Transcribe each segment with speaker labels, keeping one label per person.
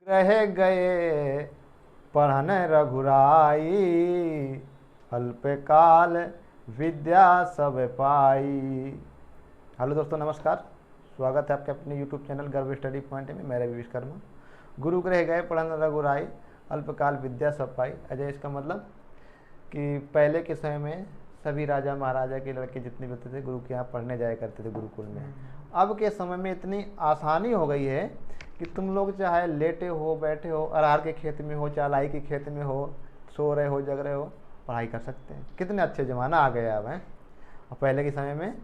Speaker 1: रह गए पढ़न रघुराई, अल्पकाल विद्या सब पाई। हेलो दोस्तों, नमस्कार। स्वागत है आपके अपने यूट्यूब चैनल गर्व स्टडी पॉइंट में। मैं रवि विश्वकर्मा। गुरु रह गए पढ़न रघुराई, अल्पकाल विद्या सब पाई। अजय, इसका मतलब कि पहले के समय में सभी राजा महाराजा के लड़के जितने भी होते थे गुरु के यहाँ पढ़ने जाया करते थे गुरुकुल में। अब के समय में इतनी आसानी हो गई है कि तुम लोग चाहे लेटे हो, बैठे हो, अरहर के खेत में हो, चाहे लाई के खेत में हो, सो रहे हो, जग रहे हो, पढ़ाई कर सकते हैं। कितने अच्छे ज़माना आ गया अब है। और पहले के समय में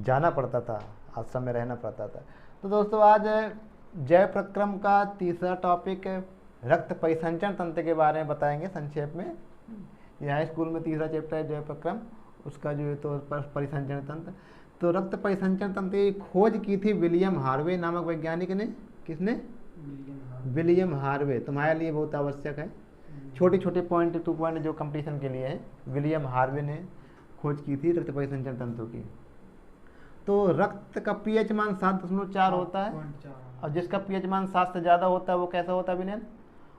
Speaker 1: जाना पड़ता था, आश्रम में रहना पड़ता था। तो दोस्तों, आज जय प्रक्रम का तीसरा टॉपिक रक्त परिसंचरण तंत्र के बारे में बताएंगे संक्षेप में। यहाँ स्कूल में तीसरा चैप्टर है जय प्रक्रम, उसका जो है तो परिसंचरण तंत्र। तो रक्त परिसंचरण तंत्र की खोज की थी विलियम हार्वे नामक वैज्ञानिक ने। किसने? William Harvey. तुम्हारे लिए बहुत आवश्यक है, छोटे छोटे पॉइंट 2 पॉइंट जो कंपटीशन के लिए है। विलियम हार्वे ने खोज की थी रक्त परिसंचरण तंत्र की। तो रक्त का पीएच मान 7.4 होता है, और जिसका पीएच मान 7 से ज़्यादा होता है वो कैसा होता है विनय?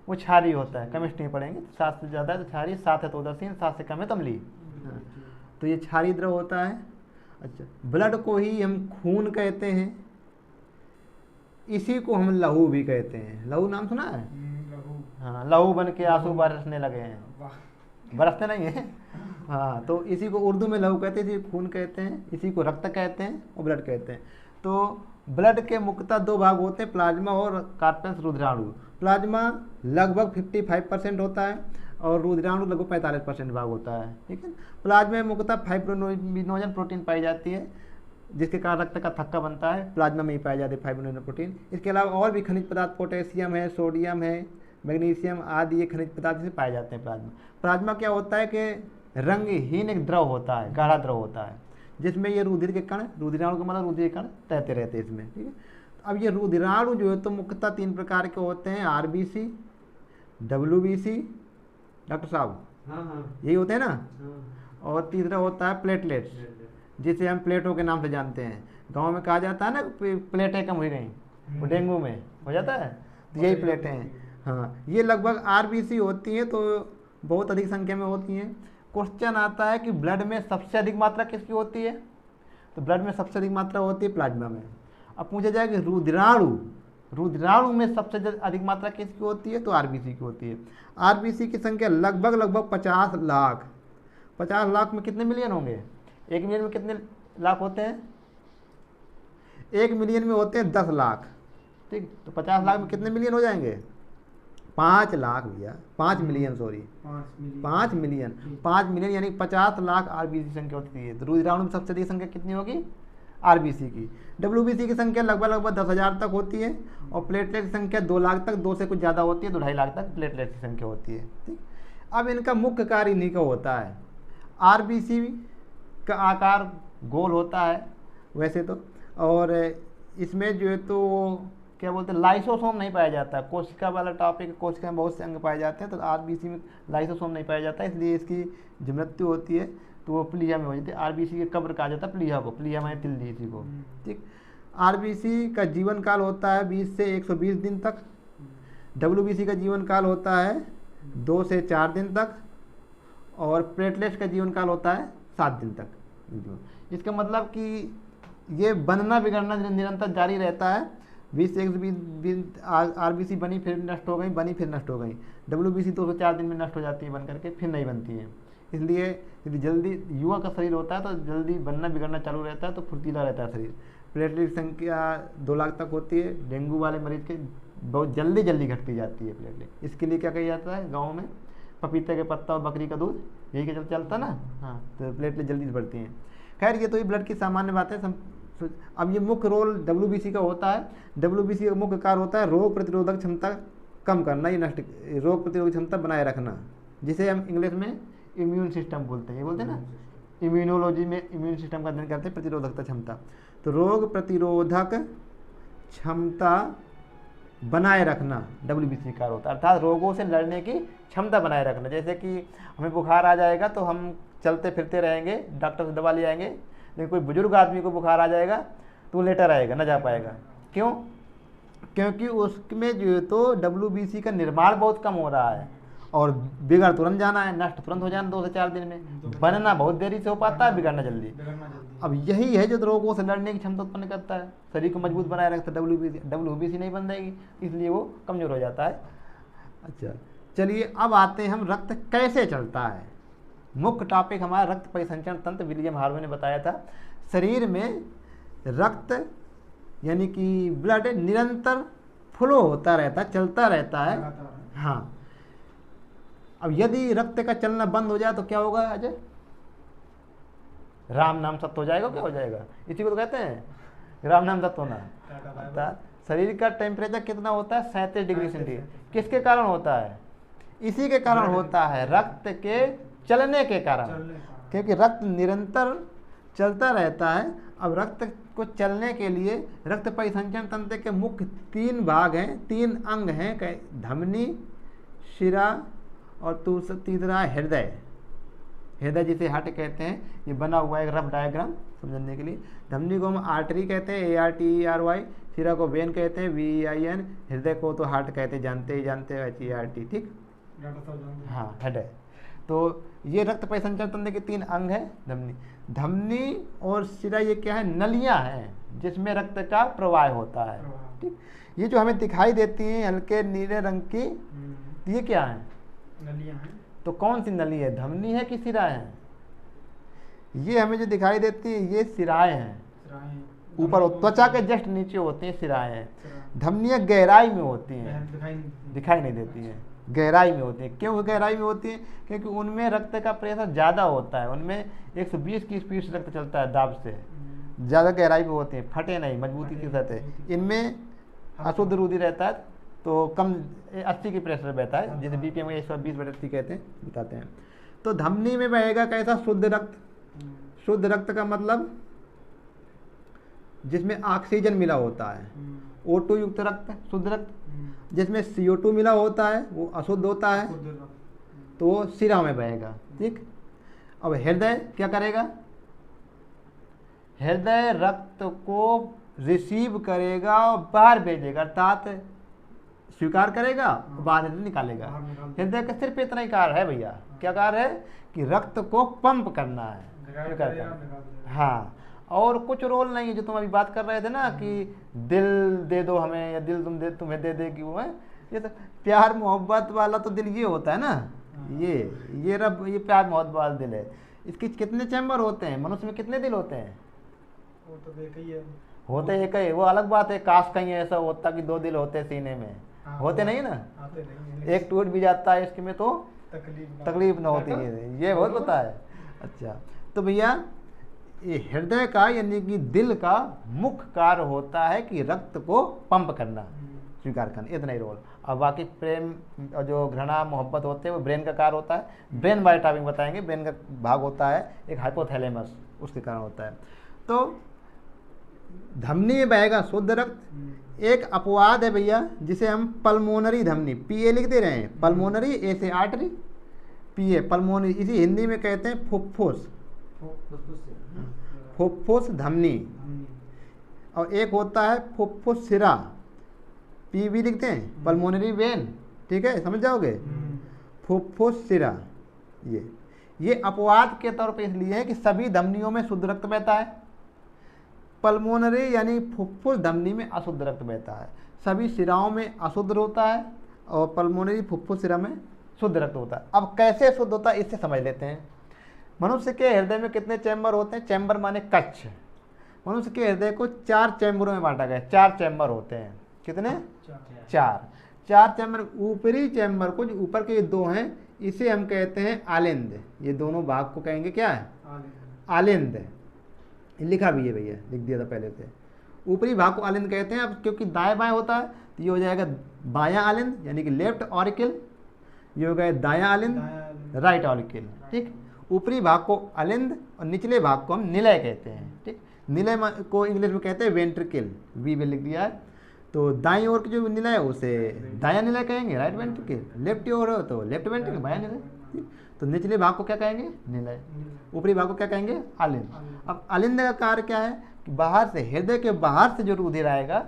Speaker 1: वो क्षारीय होता है। केमिस्ट्री में पढ़ेंगे। 7 से ज़्यादा है तो क्षारीय, 7 है तो उदासीन, 7 से कम है तो अम्लीय। तो ये क्षारीय द्रव होता है। अच्छा, ब्लड को ही हम खून कहते हैं, इसी को हम लहू भी कहते हैं। लहू नाम सुना है? हाँ, लहू बन के आंसू बरसने लगे हैं। बरसते नहीं है। हाँ, तो इसी को उर्दू में लहू कहते हैं, इसी को खून कहते हैं, इसी को रक्त कहते हैं और ब्लड कहते हैं। तो ब्लड के मुख्यतः 2 भाग होते हैं, प्लाज्मा और कार्पेंस रुधिराणु। प्लाज्मा लगभग 55% होता है और रुधिराणु लगभग 45% भाग होता है। ठीक है। प्लाज्मा में मुख्यतः फाइब्रिनोजन प्रोटीन पाई जाती है, जिसके कारण रक्त का थक्का बनता है। प्लाज्मा में ही पाई जाती है फाइब्रिनोजन प्रोटीन। इसके अलावा और भी खनिज पदार्थ, पोटेशियम है, सोडियम है, मैग्नीशियम आदि ये खनिज पदार्थ से पाए जाते हैं प्लाज्मा। प्लाज्मा क्या होता है कि रंगहीन एक द्रव होता है, गाढ़ा द्रव होता है, जिसमें ये रुधिर के कण, रुधिराणु का मतलब रुधिर के कण तैरते रहते हैं इसमें। ठीक है। अब ये रुधिराणु जो है तो मुख्यतः 3 प्रकार के होते हैं, आरबीसी, डब्ल्यूबीसी, डॉक्टर साहब यही होते हैं ना, और तीसरा होता है प्लेटलेट्स, जिसे हम प्लेटों के नाम से जानते हैं। गांव में कहा जाता है ना प्लेटें कम हो गई, वो डेंगू में हो जाता है, तो यही प्लेटें हैं। हाँ, ये लगभग आरबीसी होती हैं, तो बहुत अधिक संख्या में होती हैं। क्वेश्चन आता है कि ब्लड में सबसे अधिक मात्रा किसकी होती है? तो ब्लड में सबसे अधिक मात्रा होती है प्लाज्मा में। अब पूछा जाए कि रुधिराणु में सबसे अधिक मात्रा किसकी होती है? तो आरबीसी की होती है। आरबीसी की संख्या लगभग 50 लाख। 50 लाख में कितने मिलियन होंगे? 1 मिलियन में कितने लाख होते हैं? 1 मिलियन में होते हैं 10 लाख। ठीक, तो 50 लाख में कितने मिलियन हो जाएंगे? 5 लाख भैया, 5 मिलियन, सॉरी 5 मिलियन। 5 मिलियन यानी 50 लाख आरबीसी संख्या होती है। तो रुधिराणु में सबसे अधिक संख्या कितनी होगी? आरबीसी की। डब्ल्यूबीसी की संख्या लगभग 10,000 तक होती है, और प्लेटलेट की संख्या 2 लाख तक, 2 से कुछ ज़्यादा होती है, 2-2.5 लाख तक प्लेटलेट की संख्या होती है। ठीक, अब इनका मुख्य कार्य इन्हीं का होता है। आरबीसी का आकार गोल होता है वैसे तो, और इसमें जो है तो क्या बोलते हैं, लाइसोसोम नहीं पाया जाता। कोशिका वाला टॉपिक, कोशिका में बहुत से अंग पाए जाते हैं, तो आरबीसी में लाइसोसोम नहीं पाया जाता, इसलिए इसकी जो मृत्यु होती है तो वो प्लीहा में हो जाती है। आरबीसी के कब्र कहा जाता है प्लीहा को, प्लीहा में तिल दी इसी को। ठीक, आरबीसी का जीवन काल होता है 20 से 120 दिन तक। डब्ल्यूबीसी का जीवन काल होता है 2 से 4 दिन तक, और प्लेटलेट्स का जीवन काल होता है 7 दिन तक। इसका मतलब कि ये बनना बिगड़ना निरंतर जारी रहता है। 20 से 120 आरबीसी बनी फिर नष्ट हो गई, बनी फिर नष्ट हो गई। डब्ल्यूबीसी 2 से 4 दिन में नष्ट हो जाती है बन करके, फिर नहीं बनती है। इसलिए यदि जल्दी युवा का शरीर होता है तो जल्दी बनना बिगड़ना चालू रहता है, तो फुर्तीला रहता है शरीर। प्लेटलेट की संख्या 2 लाख तक होती है। डेंगू वाले मरीज के बहुत जल्दी घटती जाती है प्लेटलेट। इसके लिए क्या किया जाता है गाँव में? पपीते के पत्ता और बकरी का दूध, यही के चलता ना। हाँ, तो प्लेटलेट जल्दी से बढ़ती हैं। खैर, ये तो ये ब्लड की सामान्य बात है। अब ये मुख्य रोल डब्ल्यूबीसी का होता है। डब्ल्यूबीसी का मुख्य कार्य होता है रोग प्रतिरोधक क्षमता कम करना, ये नष्ट, रोग प्रतिरोधक क्षमता बनाए रखना, जिसे हम इंग्लिश में इम्यून सिस्टम बोलते हैं। ये बोलते हैं ना, इम्यूनोलॉजी में इम्यून सिस्टम का अध्ययन करते हैं, प्रतिरोधकता क्षमता। तो रोग प्रतिरोधक क्षमता बनाए रखना डब्ल्यूबीसी का होता है, अर्थात रोगों से लड़ने की क्षमता बनाए रखना। जैसे कि हमें बुखार आ जाएगा तो हम चलते फिरते रहेंगे, डॉक्टर से दवा ले आएंगे, लेकिन कोई बुजुर्ग आदमी को बुखार आ जाएगा तो वो लेटर आएगा, ना जा पाएगा। क्यों? क्योंकि उसमें जो है तो WBC का निर्माण बहुत कम हो रहा है और बिगड़ तुरंत जाना है, नष्ट तुरंत हो जाना 2 से 4 दिन में। बनना बहुत देरी से हो पाता है, बिगड़ना जल्दी। अब यही है जो रोगों से लड़ने की क्षमता उत्पन्न करता है, शरीर को मजबूत बनाए रखता है। WBC नहीं बन जाएगी, इसलिए वो कमज़ोर हो जाता है। अच्छा चलिए, अब आते हैं हम रक्त कैसे चलता है। मुख्य टॉपिक हमारा रक्त परिसंचरण तंत्र। विलियम हार्वे ने बताया था शरीर में रक्त यानी कि ब्लड निरंतर फ्लो होता रहता है, चलता रहता है। हाँ, अब यदि रक्त का चलना बंद हो जाए तो क्या होगा अजय? राम नाम सत्य हो जाएगा, क्या हो जाएगा? इसी को तो कहते हैं राम नाम सत्य होना। अर्थात शरीर का टेम्परेचर कितना होता है? 37 डिग्री सेंटीग्रेड। किसके कारण होता है? इसी के कारण होता है, रक्त के चलने के कारण, क्योंकि रक्त निरंतर चलता रहता है। अब रक्त को चलने के लिए रक्त परिसंचरण तंत्र के मुख्य 3 भाग हैं, 3 अंग हैं, धमनी, शिरा और तीसरा हृदय। हृदय जिसे हार्ट कहते हैं, ये बना हुआ है एक रफ डायग्राम समझने के लिए। धमनी को हम आर्टरी कहते हैं, ARTERY। शिरा को वेन कहते हैं, VEIN। हृदय को तो हार्ट कहते हैं, जानते हैं HERT। ठीक, हाँ हृदय। तो ये रक्त परिसंचरण तंत्र के 3 अंग हैं। धमनी और शिरा ये क्या है? नलियां हैं जिसमें रक्त का प्रवाह होता है। ठीक, ये जो हमें दिखाई देती हैं हल्के नीले रंग की, ये क्या है?
Speaker 2: नलियां हैं।
Speaker 1: तो कौन सी नली है, धमनी है कि शिरा है? ये हमें जो दिखाई देती है ये शिराएं हैं, ऊपर त्वचा के जस्ट नीचे होती हैं शिराएं हैं। धमनियां गहराई में होती हैं, दिखाई नहीं देती हैं, गहराई में होती है। क्यों गहराई में होती है? क्योंकि उनमें रक्त का प्रेशर ज़्यादा होता है, उनमें 120 की स्पीड से रक्त चलता है, दाब से ज़्यादा गहराई में होती है, फटे नहीं, मजबूती के साथ है। इनमें अशुद्ध रुधिर रहता है तो कम 80 की प्रेशर बहता है, जिसे BPM 120/80 कहते हैं, बताते हैं। तो धमनी में बहेगा कैसा? शुद्ध रक्त। शुद्ध रक्त का मतलब जिसमें ऑक्सीजन मिला होता है, O2 युक्त रक्त शुद्ध रक्त। जिसमें CO2 मिला होता है वो अशुद्ध होता है, तो वो शिरा में बहेगा। ठीक, अब हृदय क्या करेगा? हृदय रक्त को रिसीव करेगा और बाहर भेजेगा, अर्थात स्वीकार करेगा और बाहर निकालेगा। हृदय का सिर्फ इतना ही कार्य है भैया। क्या कार्य है? कि रक्त को पंप करना है। हाँ, और कुछ रोल नहीं है। जो तुम अभी बात कर रहे थे ना कि दिल दे दो हमें या दिल तुम्हें दे देगी, वो है ये तो प्यार मोहब्बत वाला तो दिल ये होता है ना। ये प्यार मोहब्बत वाला दिल है। इसके कितने चैम्बर होते हैं? मनुष्य में कितने दिल होते हैं?
Speaker 2: वो तो एक ही है,
Speaker 1: होते एक ही। वो अलग बात है, काश कहीं ऐसा होता कि 2 दिल होते सीने में। होते नहीं ना, एक टूट भी जाता है इसके में तो तकलीफ ना होती है, ये बहुत पता है। अच्छा, तो भैया ये हृदय का यानी कि दिल का मुख्य कार्य होता है कि रक्त को पंप करना, स्वीकार करना, इतना ही रोल। अब बाकी प्रेम और जो घृणा मोहब्बत होते हैं वो ब्रेन का कार्य होता है। ब्रेन बाय टॉपिक बताएंगे। ब्रेन का भाग होता है एक हाइपोथैलेमस, उसके कारण होता है। तो धमनी में बहेगा शुद्ध रक्त। एक अपवाद है भैया जिसे हम पल्मोनरी धमनी, PA लिख दे रहे हैं, पल्मोनरी, A से आर्टरी, PA पल्मोनरी, इसी हिंदी में कहते हैं फुफ्फुस, फुफ्फुस धमनी। और एक होता है फुफ्फुस शिरा, PV लिखते हैं, पल्मोनरी वेन। ठीक है, समझ जाओगे। फुफ्फुस शिरा ये अपवाद के तौर पे इसलिए है कि सभी धमनियों में शुद्ध रक्त बहता है। पल्मोनरी यानी फुफ्फुस धमनी में अशुद्ध रक्त बहता है। सभी शिराओं में अशुद्ध होता है और पल्मोनरी फुफ्फुस शिरा में शुद्ध रक्त होता है। अब कैसे शुद्ध होता है इससे समझ लेते हैं। मनुष्य के हृदय में कितने चैम्बर होते हैं? चैम्बर माने कक्ष। मनुष्य के हृदय को 4 चैम्बरों में बांटा गया। 4 चैम्बर होते हैं। कितने? 4 चैम्बर। ऊपरी चैम्बर को, जो ऊपर के 2 हैं, इसे हम कहते हैं आलिंद। ये दोनों भाग को कहेंगे क्या है? आलिंद। लिखा भी है भैया, लिख दिया था पहले से। ऊपरी भाग को आलिंद कहते हैं। अब क्योंकि दाएं बाएं होता है तो ये हो जाएगा बायां आलिंद यानी कि लेफ्ट ऑरिकल, ये हो गया दायां आलिंद, राइट ऑरिकल। ठीक, ऊपरी भाग को आलिंद और निचले भाग को हम निलय कहते हैं। ठीक, निलय को इंग्लिश में कहते हैं वेंट्रिकल, वी में लिख दिया है। तो दाईं ओर की जो निलय है उसे दायां निलय कहेंगे, राइट वेंट्रिकल। लेफ्ट ओर हो तो लेफ्ट वेंट्रिकल, बायां निलय। तो निचले भाग को क्या कहेंगे? निलय। ऊपरी भाग को क्या कहेंगे? आलिंद। अब आलिंद का कार्य क्या है कि बाहर से, हृदय के बाहर से जो रुधिर आएगा,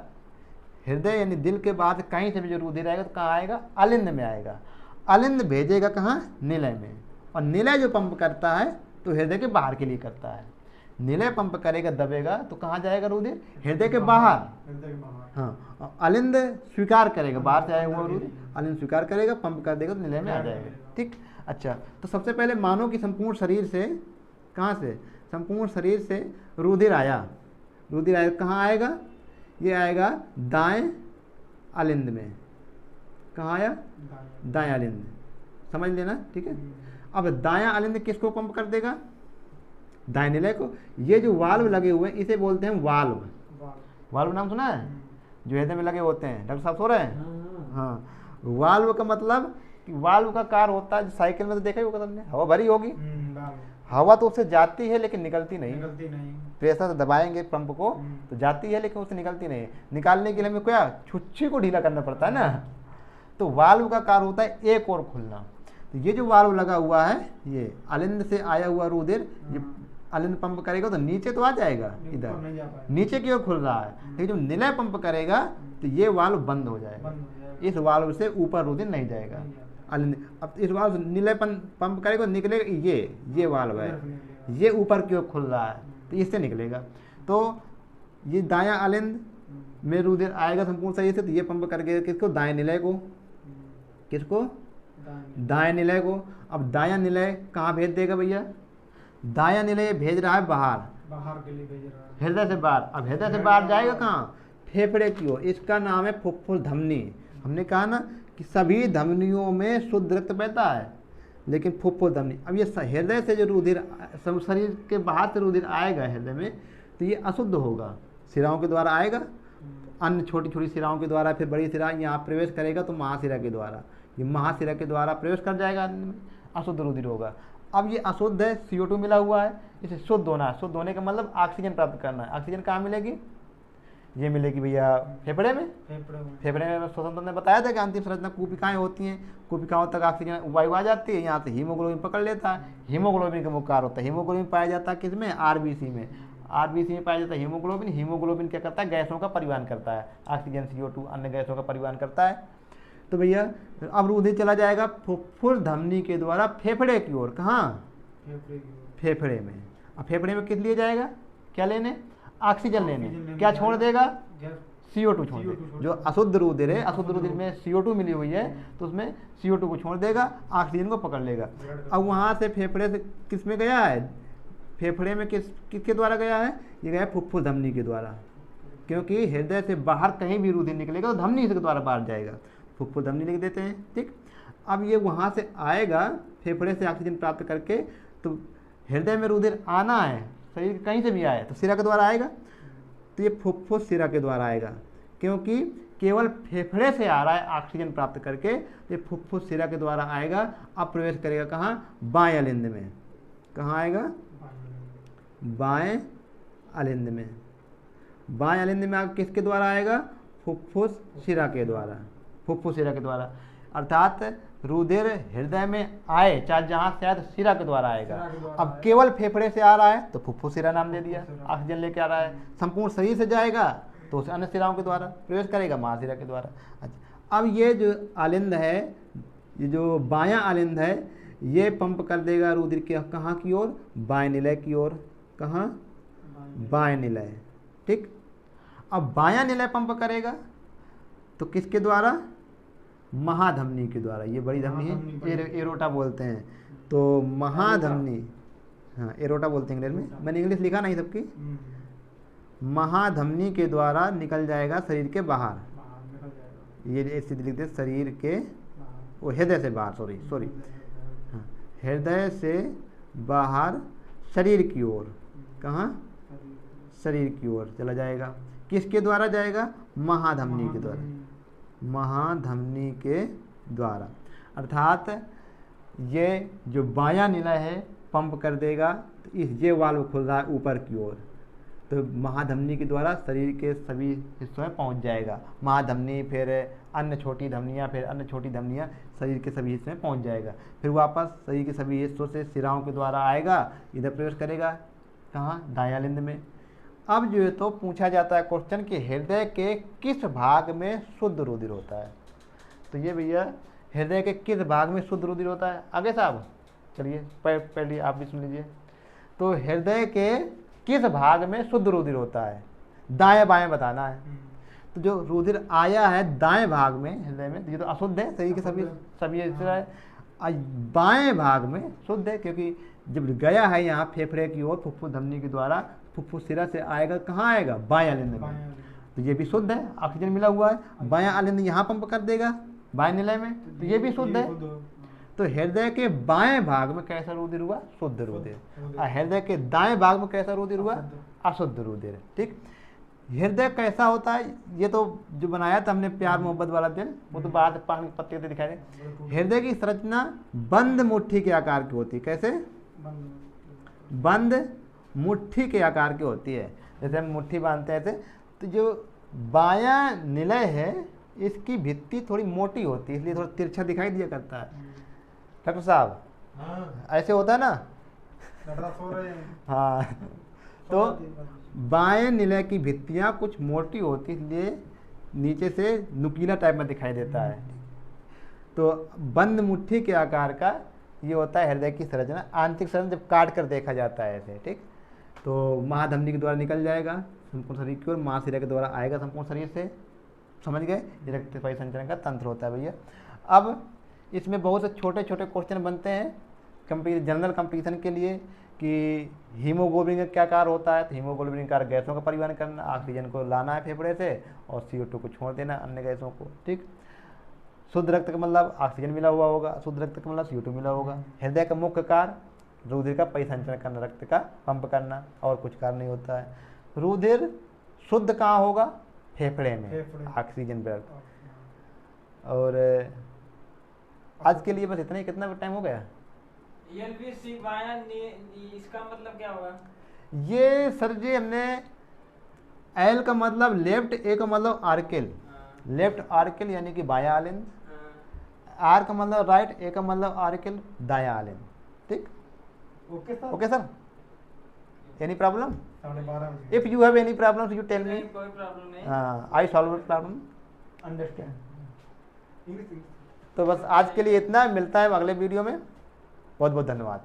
Speaker 1: हृदय यानी दिल के बाद कहीं से भी जो रुधिर आएगा तो कहाँ आएगा, अलिंद में आएगा। अलिंद भेजेगा कहाँ, निलय में, और निलय जो पंप करता है तो हृदय के बाहर के लिए करता है। निलय पंप करेगा, दबेगा तो कहाँ जाएगा रुधिर, हृदय के बाहर।
Speaker 2: हृदय के बाहर।
Speaker 1: हाँ, और अलिंद स्वीकार करेगा, बाहर से आएगा वो रुधिर, अलिंद स्वीकार करेगा, पंप कर देगा तो निलय में आ जाएगा। ठीक, अच्छा, तो सबसे पहले मानो कि संपूर्ण शरीर से, कहाँ से, संपूर्ण शरीर से रुधिर आया। रुधिर आएगा कहाँ आएगा, ये आएगा दाएं अलिंद में। कहाँ आया, दाएं अलिंद, समझ लेना, ठीक है। अब दायां अलिंद किसको पंप कर देगा, दाएं निलय को। ये जो वाल्व लगे हुए हैं इसे बोलते हैं वाल्व। वाल्व नाम सुना है, जो हृदय में लगे होते हैं। डॉक्टर साहब सो रहे हैं, हाँ। वाल्व का मतलब कि वाल्व का कार्य होता है, साइकिल में तो देखा ही होगा तुमने, हवा भरी होगी, हवा तो उससे जाती है लेकिन निकलती नहीं। प्रेशर से दबाएंगे पंप को तो जाती है लेकिन उससे निकलती नहीं। निकालने के लिए हमें क्या, छुच्छी को ढीला करना पड़ता है ना। तो वाल्व का कार्य होता है एक और खुलना। तो ये जो वाल्व लगा हुआ है, ये अलिंद से आया हुआ रुधिर, ये अलिंद पंप करेगा तो नीचे तो आ जाएगा, इधर नीचे की ओर खुल रहा है। लेकिन जब निलय पंप करेगा तो ये वाल्व बंद हो जाएगा, इस वाल्व से ऊपर रुधिर नहीं जाएगा। अलिंद, अब इस वाल्व से निलय पंप करेगा, निकलेगा ये वाल्व है, ये ऊपर की ओर खुल रहा है तो इससे निकलेगा। तो ये दायां अलिंद में रुधिर आएगा संपूर्ण शरीर से, तो ये पंप करके किसको, दाएं निलय को, किसको, दाएं निलय को। अब दायां निलय कहाँ भेज देगा भैया, दायां निलय भेज रहा है बाहर,
Speaker 2: के लिए भेज रहा है,
Speaker 1: हृदय से बाहर। अब हृदय से बाहर जाएगा कहाँ, फेफड़े की ओर। इसका नाम है फुफ्फुस धमनी। हमने कहा ना कि सभी धमनियों में शुद्ध रक्त बहता है, लेकिन फुफ्फुस धमनी। अब ये हृदय से जो रुधिर शरीर के बाहर से रुधिर आएगा हृदय में, तो ये अशुद्ध होगा, शिराओं के द्वारा आएगा, अन्य छोटी छोटी शिराओं के द्वारा, फिर बड़ी शिरा यहाँ प्रवेश करेगा तो महाशिरा के द्वारा, ये महाशिरा के द्वारा प्रवेश कर जाएगा, अशुद्ध रुधिर होगा। अब ये अशुद्ध है, CO2 मिला हुआ है, इसे शुद्ध होना है। शुद्ध होने का मतलब ऑक्सीजन प्राप्त करना है। ऑक्सीजन कहाँ मिलेगी, ये मिलेगी भैया फेफड़े में। फेफड़े में स्वतंत्र ने बताया था कि अंतिम संरचना कुपिकाएँ होती हैं, कुपिकाओं तक ऑक्सीजन वायु आ जाती है, यहाँ से हीमोग्लोबिन पकड़ लेता है। हीमोग्लोबिन का मुख्य कार्य होता है, हीमोग्लोबिन पाया जाता है किसमें, RBC में। RBC में पाया जाता है हीमोग्लोबिन। हीमोग्लोबिन क्या करता है, गैसों का परिवहन करता है, ऑक्सीजन, CO2 अन्य गैसों का परिवहन करता है। तो भैया अब रुधिर चला जाएगा फुफ्फुस धमनी के द्वारा फेफड़े की ओर। कहाँ, फेफड़े में। अब फेफड़े में किस लिए जाएगा, क्या लेने, ऑक्सीजन लेने। क्या छोड़ देगा, CO2 छोड़ देगा। जो अशुद्ध रुधिर है, अशुद्ध रुधिर में CO2 मिली हुई है तो उसमें CO2 को छोड़ देगा, ऑक्सीजन को पकड़ लेगा। अब वहाँ से फेफड़े से किस में गया है, फेफड़े में किसके द्वारा गया है, ये गया फुफ्फुस धमनी के द्वारा। क्योंकि हृदय से बाहर कहीं भी रुधिर निकलेगा तो धमनी के द्वारा बाहर जाएगा, फुफ्फुस धमनी लिख देते हैं। ठीक, अब ये वहाँ से आएगा फेफड़े से ऑक्सीजन प्राप्त करके, तो हृदय में रुधिर आना है, शरीर कहीं से भी आए तो शिरा के द्वारा आएगा, तो ये फुफ्फुस शिरा के द्वारा आएगा। क्योंकि केवल फेफड़े से आ रहा है ऑक्सीजन प्राप्त करके, तो ये फुफ्फुस शिरा के द्वारा आएगा। अब प्रवेश करेगा कहाँ, बाएं अलिंद में। कहाँ आएगा, बाएं अलिंद में। बाएं अलिंद में आगे किसके द्वारा आएगा, फुफ्फुस शिरा के द्वारा, फुफ्फुस शिरा के द्वारा। अर्थात रुधिर हृदय में आए चाहे जहाँ से आए तो शिरा के द्वारा आएगा। अब केवल फेफड़े से आ रहा है तो फुफ्फुस शिरा नाम दे दिया, ऑक्सीजन लेके आ रहा है। संपूर्ण शरीर से जाएगा तो उसे अन्य शिराओं के द्वारा प्रवेश करेगा, महाशिरा के द्वारा। अच्छा, अब ये जो अलिंद है, ये जो बायां अलिंद है, ये पंप कर देगा रुधिर के कहाँ की ओर, बाएं निलय की ओर। कहाँ, बाएं निलय। ठीक, अब बायां निलय पंप करेगा तो किसके द्वारा, महाधमनी के द्वारा। ये बड़ी धमनी है, एरोटा बोलते हैं, तो महाधमनी, हाँ एरोटा बोलते हैं इंग्लिश में, मैंने इंग्लिश लिखा नहीं सबकी। महाधमनी के द्वारा निकल जाएगा शरीर के बाहर, ये ऐसे लिख दे, शरीर के, वो हृदय से बाहर, सॉरी हाँ, हृदय से बाहर शरीर की ओर। कहाँ, शरीर की ओर चला जाएगा। किसके द्वारा जाएगा, महाधमनी के द्वारा, महाधमनी के द्वारा। अर्थात ये जो बायां निलय है पंप कर देगा, तो ये वाल्व खुल रहा है ऊपर की ओर, तो महाधमनी के द्वारा शरीर के सभी हिस्सों में पहुंच जाएगा। महाधमनी, फिर अन्य छोटी धमनियाँ, फिर अन्य छोटी धमनियाँ, शरीर के सभी हिस्सों में पहुंच जाएगा। फिर वापस शरीर के सभी हिस्सों से शिराओं के द्वारा आएगा, इधर प्रवेश करेगा, कहाँ, दायां अलिंद में। अब जो है तो पूछा जाता है क्वेश्चन कि हृदय के किस भाग में शुद्ध रुधिर होता है। तो ये भैया हृदय के किस भाग में शुद्ध रुधिर होता है। आगे साहब चलिए पहले आप भी सुन लीजिए। तो हृदय के किस भाग में शुद्ध रुधिर होता है, दाएं बाएं बताना है। तो जो रुधिर आया है दाएं भाग में हृदय में, ये तो अशुद्ध है, सही के सभी है। बाएं भाग में शुद्ध है, क्योंकि जब गया है यहाँ फेफड़े की ओर फुफ्फुस धमनी के द्वारा, फुफ्फुस सिरा से आएगा कहाँ आएगा, बाएं आलिंद में, तो ये भी शुद्ध है, ऑक्सीजन मिला हुआ है। बाएं आलिंद यहाँ पंप कर देगा बाएं निलय में, तो ये भी शुद्ध है। तो हृदय के बाएं भाग में कैसा रुधिर हुआ, शुद्ध रुधिर। और हृदय के दाएं भाग में कैसा रुधिर हुआ, अशुद्ध रुधिर। ठीक, हृदय कैसा होता है, ये तो जो बनाया था हमने प्यार मोहब्बत वाला दिन, वो तो बाद पानी पत्ते से दिखाई दे। हृदय की संरचना बंद मुट्ठी के आकार की होती है। कैसे, बंद मुट्ठी के आकार की होती है। जैसे हम मुट्ठी बांधते हैं, तो जो बायां निलय है इसकी भित्ति थोड़ी मोटी होती है, इसलिए थोड़ा तिरछा दिखाई दिया करता है। डॉक्टर साहब ऐसे होता है ना। हाँ, तो बाएं निलय की भित्तियां कुछ मोटी होती, इसलिए नीचे से नुकीला टाइप में दिखाई देता है। तो बंद मुट्ठी के आकार का ये होता है हृदय की संरचना। आंतरिक संरचना जब काट कर देखा जाता है ऐसे, ठीक, तो महाधमनी के द्वारा निकल जाएगा संपूर्ण शरीर की ओर, महाशिरा के द्वारा आएगा संपूर्ण शरीर से। समझ गए, ये रक्त परिसंचरण का तंत्र होता है भैया। अब इसमें बहुत से छोटे छोटे क्वेश्चन बनते हैं जनरल कंपटीशन के लिए कि हीमोग्लोबिन का क्या कार्य होता है। तो हीमोग्लोबिन का गैसों का परिवहन करना, ऑक्सीजन को लाना है फेफड़े से और CO2 को छोड़ देना, अन्य गैसों को। ठीक, शुद्ध रक्त का मतलब ऑक्सीजन मिला हुआ होगा, शुद्ध रक्त का मतलब CO2 मिला होगा। हृदय का मुख्य कार्य रुधिर का परिसंचरण करना, रक्त का पंप करना, और कुछ कार्य नहीं होता है। रुधिर शुद्ध कहाँ होगा, फेफड़े में, ऑक्सीजन ब्लड। और आज के लिए बस इतना ही। कितना टाइम हो गया,
Speaker 3: इसका मतलब क्या होगा?
Speaker 1: ये सर जी हमने एल का मतलब लेफ्ट, ए का मतलब आर्किल, लेफ्ट आर्किल यानी कि बायां आलिंद, आर का मतलब राइट, ए का मतलब आर्किल दायां आलिंद। ठीक, okay sir, any problem? If you have any problem you tell me.
Speaker 3: कोई प्रॉब्लम नहीं,
Speaker 1: आई सॉल्व प्रॉब्लम, अंडरस्टैंड। तो बस आज के लिए इतना, मिलता है अगले वीडियो में। बहुत बहुत धन्यवाद।